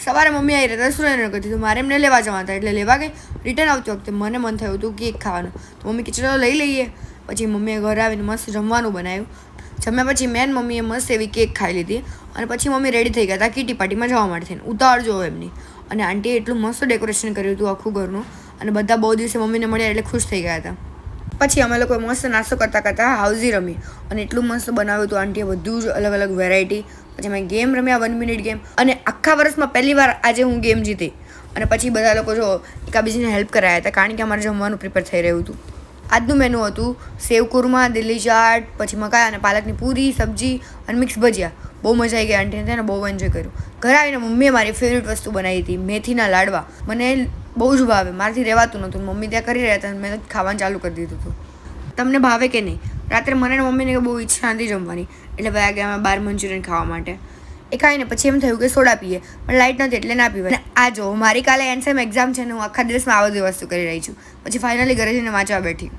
સવારે મમ્મી આવી રહ્યા રેસ્ટોરન્ટ કરતી તો મારે એમને લેવા જવા હતા એટલે લેવા ગઈ. રિટર્ન આવતી વખતે મને મન થયું હતું કેક ખાવાનું, તો મમ્મી કે ચલો લઈ લઈએ. પછી મમ્મીએ ઘરે આવીને મસ્ત જમવાનું બનાવ્યું. જમ્યા પછી મેન મમ્મીએ મસ્ત એવી કેક ખાઈ લીધી અને પછી મમ્મી રેડી થઈ ગયા હતા કીટી પાર્ટીમાં જવા માટે થઈને. ઉતાવળ જોવો એમની. અને આંટીએ એટલું મસ્ત ડેકોરેશન કર્યું હતું આખું ઘરનું અને બધા બહુ દિવસે મમ્મીને મળ્યા એટલે ખુશ થઈ ગયા હતા. પછી અમે લોકો મસ્ત નાસ્તો કરતાં કરતાં હાઉઝી રમી અને એટલું મસ્ત બનાવ્યું હતું આંટીએ, બધું જ અલગ અલગ વેરાયટી. પછી અમે ગેમ રમ્યા 1 મિનિટ ગેમ અને આખા વર્ષમાં પહેલી વાર આજે હું ગેમ જીતી. અને પછી બધા લોકો જો એકાબીજીને હેલ્પ કરાયા હતા કારણ કે અમારે જમવાનું પ્રિપેર થઈ રહ્યું હતું. આજનું મેનુ હતું સેવ કુરમા, દિલ્હી ચાટ, પછી મકાઈ અને પાલકની પૂરી, સબ્જી અને મિક્સ ભજીયા. બહુ મજા આવી ગઈ આંટીને, તેને બહુ એન્જોય કર્યું. ઘરે આવીને મમ્મીએ મારી ફેવરેટ વસ્તુ બનાવી હતી મેથીના લાડવા. મને બહુ જ ભાવે, મારાથી રહેવાતું નહોતું. મમ્મી ત્યાં કરી રહ્યા હતા અને મેં ખાવાનું ચાલુ કરી દીધું હતું. તમને ભાવે કે નહીં? રાત્રે મને મમ્મીને બહુ ઈચ્છા નથી જમવાની એટલે વયા ગયા અમે બહાર મંચુરિયન ખાવા માટે. એ ખાઈને પછી એમ થયું કે સોડા પીએ પણ લાઇટ નથી એટલે ના પીવાય. આ જો મારી કાલે એનસેમ એક્ઝામ છે ને હું આખા દિવસમાં આ બધી વસ્તુ કરી રહી છું. પછી ફાઇનલી ઘરે જઈને વાંચવા બેઠી.